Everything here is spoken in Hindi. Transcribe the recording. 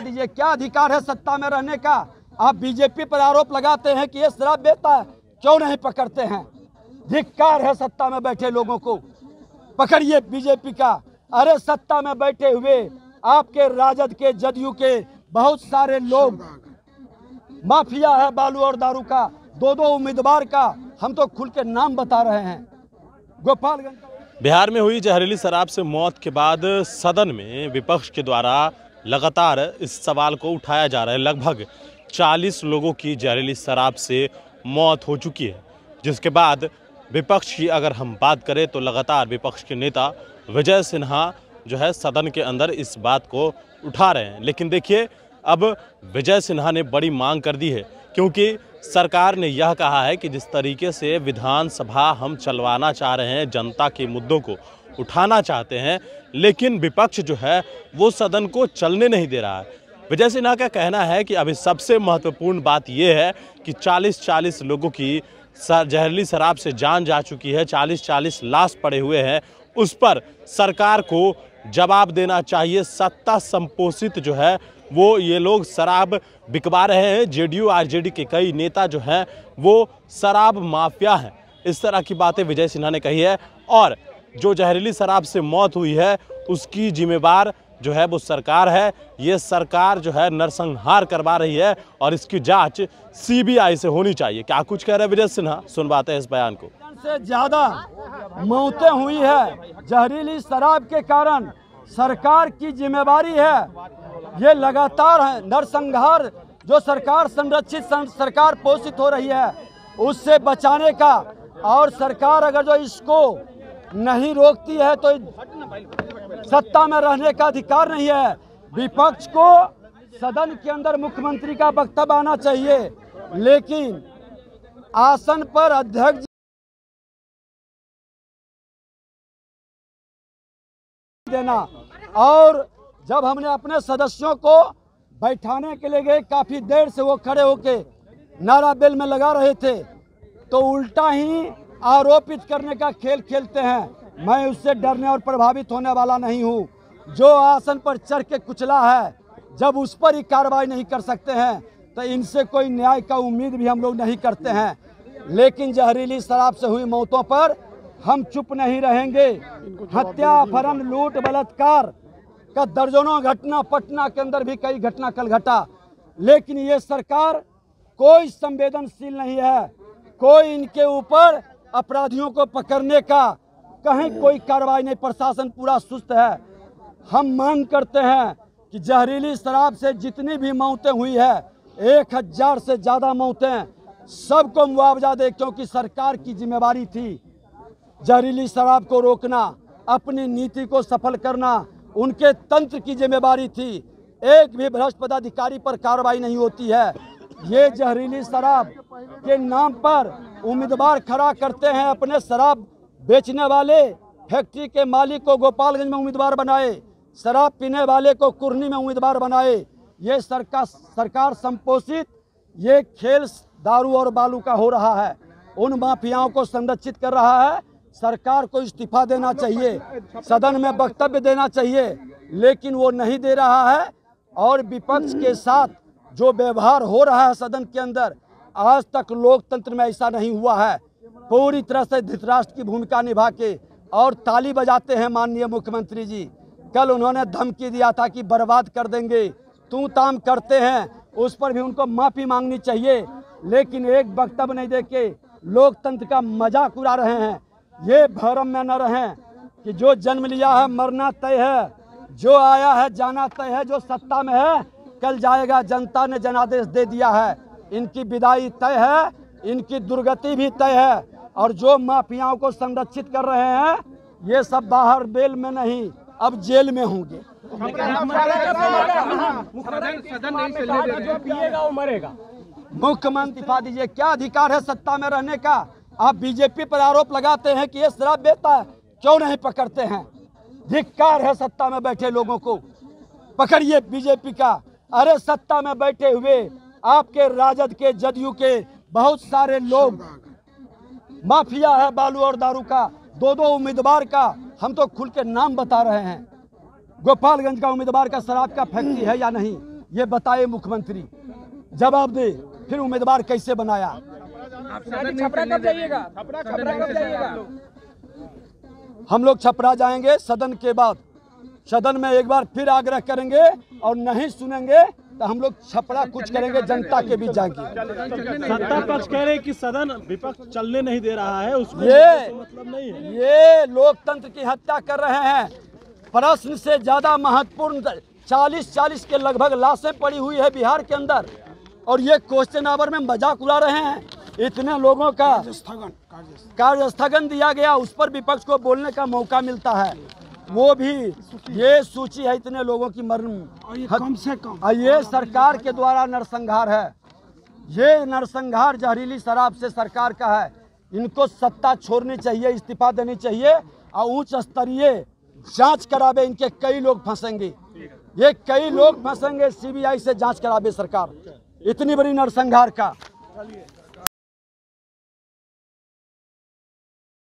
दिखा दीजिए, क्या अधिकार है सत्ता में रहने का। आप बीजेपी पर आरोप लगाते हैं कि ये शराब बेचता है, क्यों नहीं पकड़ते हैं। धिक्कार है सत्ता में बैठे लोगों को, पकड़िए बीजेपी का। अरे सत्ता में बैठे हुए आपके राजद के, जदयू के बहुत सारे लोग, माफिया है बालू और दारू का, दो उम्मीदवार का हम तो खुल के नाम बता रहे हैं। गोपालगंज बिहार में हुई जहरीली शराब से मौत के बाद सदन में विपक्ष के द्वारा लगातार इस सवाल को उठाया जा रहा है। लगभग 40 लोगों की जहरीली शराब से मौत हो चुकी है, जिसके बाद विपक्ष की अगर हम बात करें तो लगातार विपक्ष के नेता विजय सिन्हा जो है सदन के अंदर इस बात को उठा रहे हैं। लेकिन देखिए, अब विजय सिन्हा ने बड़ी मांग कर दी है, क्योंकि सरकार ने यह कहा है कि जिस तरीके से विधानसभा हम चलवाना चाह रहे हैं, जनता के मुद्दों को उठाना चाहते हैं, लेकिन विपक्ष जो है वो सदन को चलने नहीं दे रहा है। विजय सिन्हा का कहना है कि अभी सबसे महत्वपूर्ण बात यह है कि 40 लोगों की जहरीली शराब से जान जा चुकी है, 40 लाश पड़े हुए हैं, उस पर सरकार को जवाब देना चाहिए। सत्ता संपोषित जो है वो ये लोग शराब बिकवा रहे हैं। जेडीयू आरजेडी के कई नेता जो हैं वो शराब माफिया हैं, इस तरह की बातें विजय सिन्हा ने कही है। और जो जहरीली शराब से मौत हुई है उसकी जिम्मेदार जो है वो सरकार है। ये सरकार जो है नरसंहार करवा रही है और इसकी जांच सीबीआई से होनी चाहिए। क्या कुछ कह रहे हैं विजय सिन्हा, सुनवाते हैं इस बयान को। से ज्यादा मौतें हुई है जहरीली शराब के कारण, सरकार की जिम्मेवारी है। ये लगातार है नरसंहार जो सरकार संरक्षित सरकार पोषित हो रही है उससे बचाने का, और सरकार अगर जो इसको नहीं रोकती है तो सत्ता में रहने का अधिकार नहीं है। विपक्ष को सदन के अंदर मुख्यमंत्री का वक्तव्य आना चाहिए, लेकिन आसन पर अध्यक्ष देना। और जब हमने अपने सदस्यों को बैठाने के लिए गए, काफी देर से वो खड़े होके नारा बेल में लगा रहे थे, तो उल्टा ही आरोपित करने का खेल खेलते हैं। मैं उससे डरने और प्रभावित होने वाला नहीं हूं। जो आसन पर चढ़ के कुचला है, जब उस पर ही कार्रवाई नहीं कर सकते हैं तो इनसे कोई न्याय का उम्मीद भी हम लोग नहीं करते हैं। लेकिन जहरीली शराब से हुई मौतों पर हम चुप नहीं रहेंगे। हत्या, अपहरण, लूट, बलात्कार का दर्जनों घटना, पटना के अंदर भी कई घटना कल घटा, लेकिन ये सरकार कोई संवेदनशील नहीं है। कोई इनके ऊपर अपराधियों को पकड़ने का कहीं कोई कार्रवाई नहीं, प्रशासन पूरा सुस्त है। हम मांग करते हैं कि जहरीली शराब से जितनी भी मौतें हुई है, 1000 से ज़्यादा मौतें, सबको मुआवजा दे, क्योंकि सरकार की जिम्मेवारी थी जहरीली शराब को रोकना, अपनी नीति को सफल करना, उनके तंत्र की जिम्मेवारी थी। एक भी भ्रष्ट पदाधिकारी पर कार्रवाई नहीं होती है। ये जहरीली शराब के नाम पर उम्मीदवार खड़ा करते हैं, अपने शराब बेचने वाले फैक्ट्री के मालिक को गोपालगंज में उम्मीदवार बनाए, शराब पीने वाले को कुर्नी में उम्मीदवार बनाए। ये सरकार संपोषित ये खेल दारू और बालू का हो रहा है, उन माफियाओं को संरक्षित कर रहा है। सरकार को इस्तीफा देना चाहिए, सदन में वक्तव्य देना चाहिए, लेकिन वो नहीं दे रहा है। और विपक्ष के साथ जो व्यवहार हो रहा है सदन के अंदर, आज तक लोकतंत्र में ऐसा नहीं हुआ है। पूरी तरह से धृतराष्ट्र की भूमिका निभा के और ताली बजाते हैं माननीय मुख्यमंत्री जी। कल उन्होंने धमकी दिया था कि बर्बाद कर देंगे, तू ताम करते हैं, उस पर भी उनको माफ़ी मांगनी चाहिए, लेकिन एक वक्तव्य नहीं देके लोकतंत्र का मजाक उड़ा रहे हैं। ये भ्रम में न रहें कि जो जन्म लिया है मरना तय है, जो आया है जाना तय है, जो सत्ता में है कल जाएगा, जनता ने जनादेश दे दिया है। इनकी विदाई तय है, इनकी दुर्गति भी तय है। और जो माफियाओं को संरक्षित कर रहे हैं ये सब बाहर बेल में नहीं, अब जेल में होंगे। मुख्यमंत्री इस्तीफा दीजिए, क्या अधिकार है सत्ता में रहने का। आप बीजेपी पर आरोप लगाते हैं कि ये शराब बेचता है, क्यों नहीं पकड़ते हैं। धिक्कार है सत्ता में बैठे लोगों को, पकड़िए बीजेपी का। अरे सत्ता में बैठे हुए आपके राजद के, जदयू के बहुत सारे लोग, माफिया है बालू और दारू का, दो उम्मीदवार का हम तो खुल के नाम बता रहे हैं। गोपालगंज का उम्मीदवार का शराब का फैक्ट्री है या नहीं, ये बताए मुख्यमंत्री, जवाब दे। फिर उम्मीदवार कैसे बनाया? छपरा कब जाइएगा? छपरा कब जाइएगा? हम लोग छपरा जाएंगे सदन के बाद। सदन में एक बार फिर आग्रह करेंगे और नहीं सुनेंगे तो हम लोग छपरा कुछ करेंगे, जनता के बीच जाएंगे। सत्ता पक्ष कह रहे हैं कि सदन विपक्ष चलने नहीं दे रहा है, उसको मतलब नहीं है। ये लोकतंत्र की हत्या कर रहे हैं। प्रश्न से ज्यादा महत्वपूर्ण 40 के लगभग लाशें पड़ी हुई है बिहार के अंदर, और ये क्वेश्चन आवर में मजाक उड़ा रहे हैं। इतने लोगों का कार्य स्थगन दिया गया, उस पर विपक्ष को बोलने का मौका मिलता है। वो भी ये सूची है इतने लोगों की मरण, कम से कम। ये सरकार के द्वारा नरसंहार है। ये नरसंहार जहरीली शराब से सरकार का है। इनको सत्ता छोड़नी चाहिए, इस्तीफा देनी चाहिए और उच्च स्तरीय जांच करावे। इनके कई लोग फंसेंगे, ये कई लोग फंसेंगे। सीबीआई से जांच करावे सरकार, इतनी बड़ी नरसंहार का।